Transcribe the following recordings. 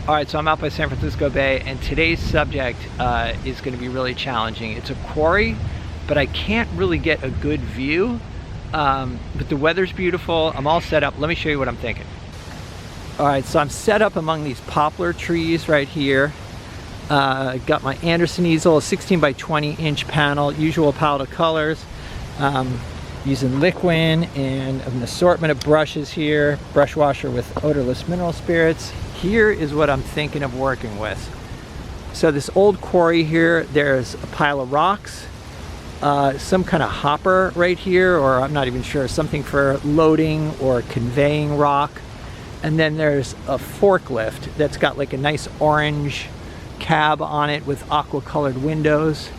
Alright, so I'm out by San Francisco Bay, and today's subject is going to be really challenging. It's a quarry, but I can't really get a good view. But the weather's beautiful. I'm all set up. Let me show you what I'm thinking. Alright, so I'm set up among these poplar trees right here. Got my Anderson easel, a 16 by 20 inch panel, usual palette of colors. Using Liquin and an assortment of brushes here, brush washer with odorless mineral spirits. Here is what I'm thinking of working with. So this old quarry here, there's a pile of rocks, some kind of hopper right here, or I'm not even sure, something for loading or conveying rock. And then there's a forklift that's got like a nice orange cab on it with aqua colored windows.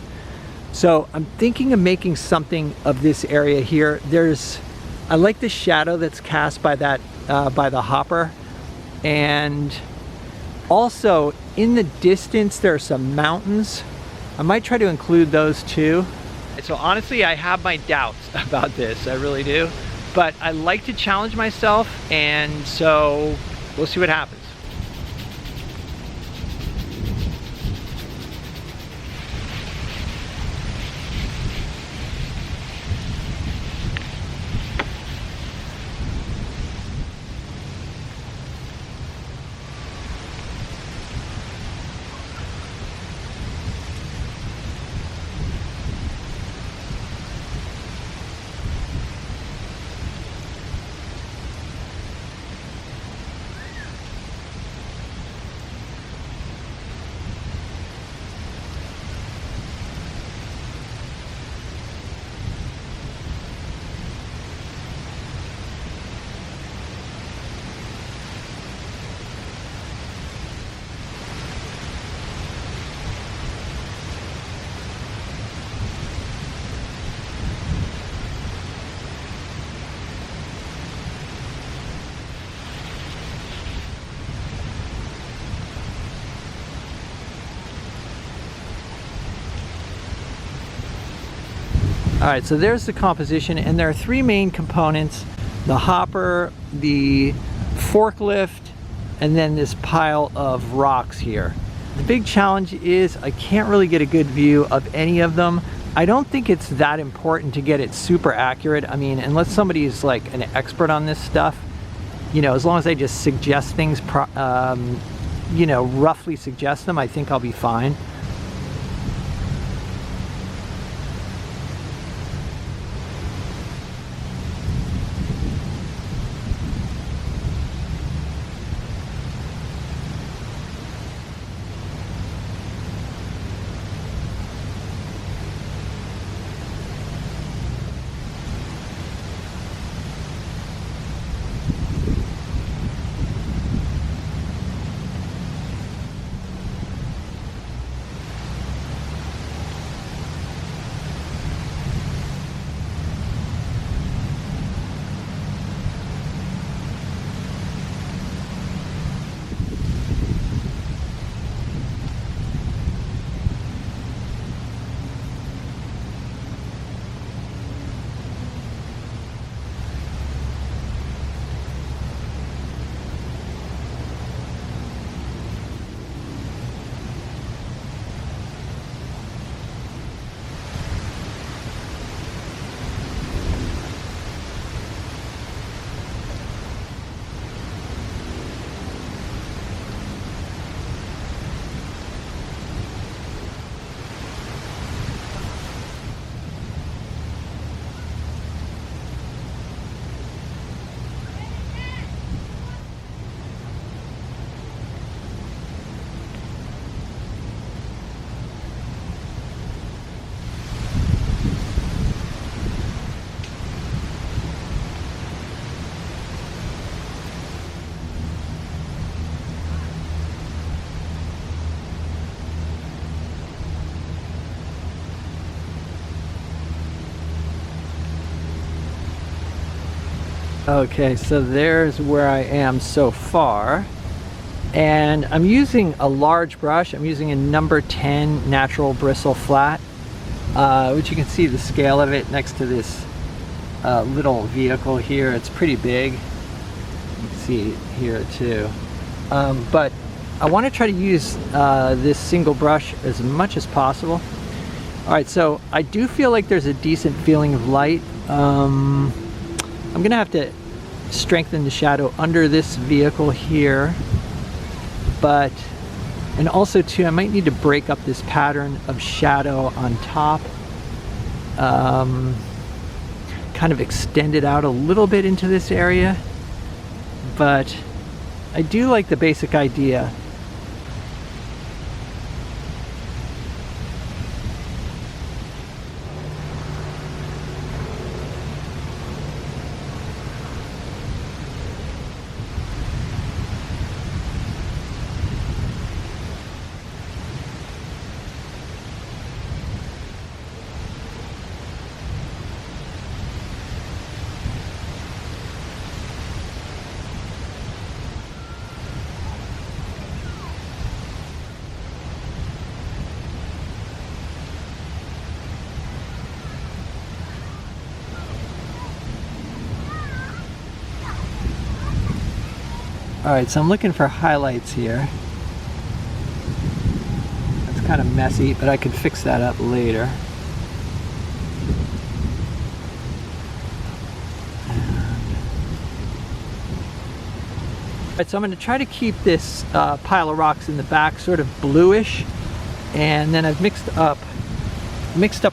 So I'm thinking of making something of this area here. I like the shadow that's cast by that, by the hopper. And also in the distance there are some mountains. I might try to include those too. So honestly, I have my doubts about this, I really do. But I like to challenge myself, and so we'll see what happens. Alright, so there's the composition, and there are three main components: the hopper, the forklift, and then this pile of rocks here. The big challenge is I can't really get a good view of any of them. I don't think it's that important to get it super accurate. I mean, unless somebody is like an expert on this stuff, you know, as long as I just suggest things, you know, roughly suggest them, I think I'll be fine. Okay, so there's where I am so far, and I'm using a large brush. I'm using a number 10 natural bristle flat, which you can see the scale of it next to this little vehicle here. It's pretty big. You can see it here too. But I want to try to use this single brush as much as possible. All right, so I do feel like there's a decent feeling of light. I'm gonna have to strengthen the shadow under this vehicle here, and also too, I might need to break up this pattern of shadow on top. Kind of extend it out a little bit into this area, but I do like the basic idea. Alright, so I'm looking for highlights here. That's kind of messy, but I could fix that up later. Alright, so I'm going to try to keep this pile of rocks in the back sort of bluish, and then I've mixed up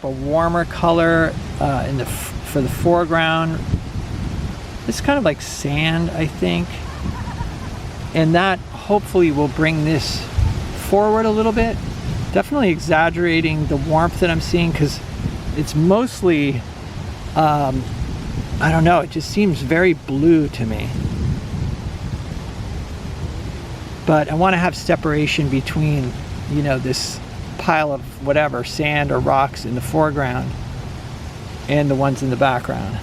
a warmer color for the foreground. It's kind of like sand, I think. And that hopefully will bring this forward a little bit. Definitely exaggerating the warmth that I'm seeing, because it's mostly, I don't know, it just seems very blue to me. But I want to have separation between, you know, this pile of whatever, sand or rocks in the foreground and the ones in the background.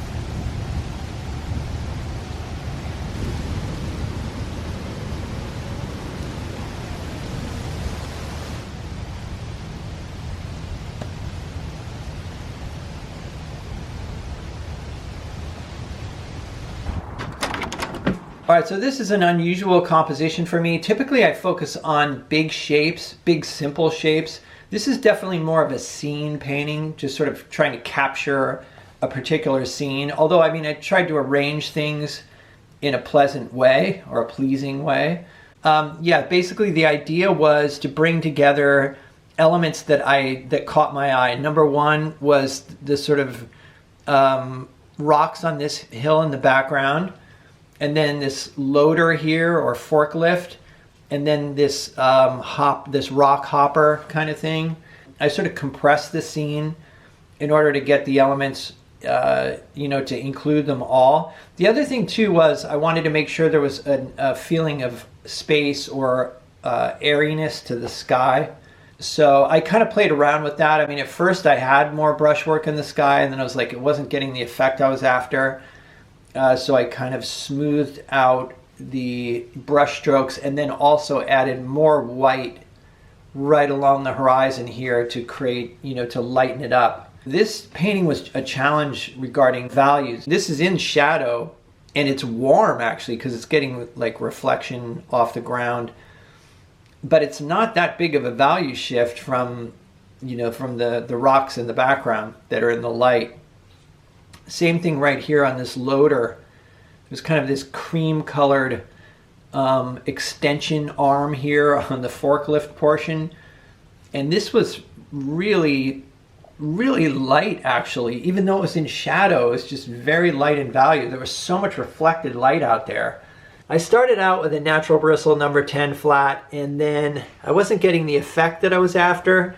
All right, so this is an unusual composition for me. Typically I focus on big shapes, big simple shapes. This is definitely more of a scene painting, just sort of trying to capture a particular scene. Although, I mean, I tried to arrange things in a pleasant way, or a pleasing way. Yeah, basically the idea was to bring together elements that caught my eye. Number one was the sort of rocks on this hill in the background, and then this loader here, or forklift, and then this this rock hopper kind of thing. I sort of compressed the scene in order to get the elements, you know, to include them all. The other thing too was I wanted to make sure there was a feeling of space or airiness to the sky. So I kind of played around with that. I mean, at first I had more brushwork in the sky, and then I was like, it wasn't getting the effect I was after. So I kind of smoothed out the brush strokes, and then also added more white right along the horizon here to create, you know, to lighten it up. This painting was a challenge regarding values. This is in shadow, and it's warm actually, because it's getting like reflection off the ground. But it's not that big of a value shift from, you know, from the rocks in the background that are in the light. Same thing right here on this loader. There's kind of this cream colored extension arm here on the forklift portion. And this was really, really light actually. Even though it was in shadow, it's just very light in value. There was so much reflected light out there. I started out with a natural bristle number 10 flat, and then I wasn't getting the effect that I was after.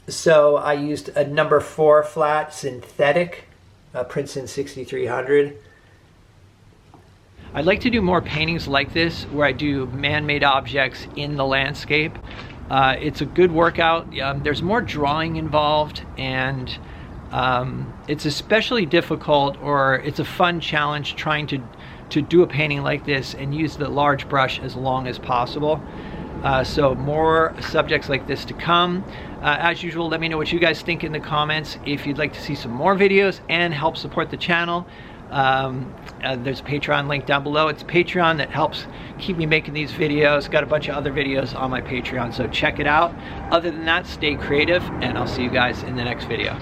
So I used a number 4 flat synthetic. Princeton 6300. I'd like to do more paintings like this where I do man-made objects in the landscape. It's a good workout. There's more drawing involved, and it's especially difficult, or it's a fun challenge trying to do a painting like this and use the large brush as long as possible. So more subjects like this to come. As usual, let me know what you guys think in the comments. If you'd like to see some more videos and help support the channel, There's a Patreon link down below. It's Patreon that helps keep me making these videos. Got a bunch of other videos on my Patreon, so check it out. Other than that, stay creative, and I'll see you guys in the next video.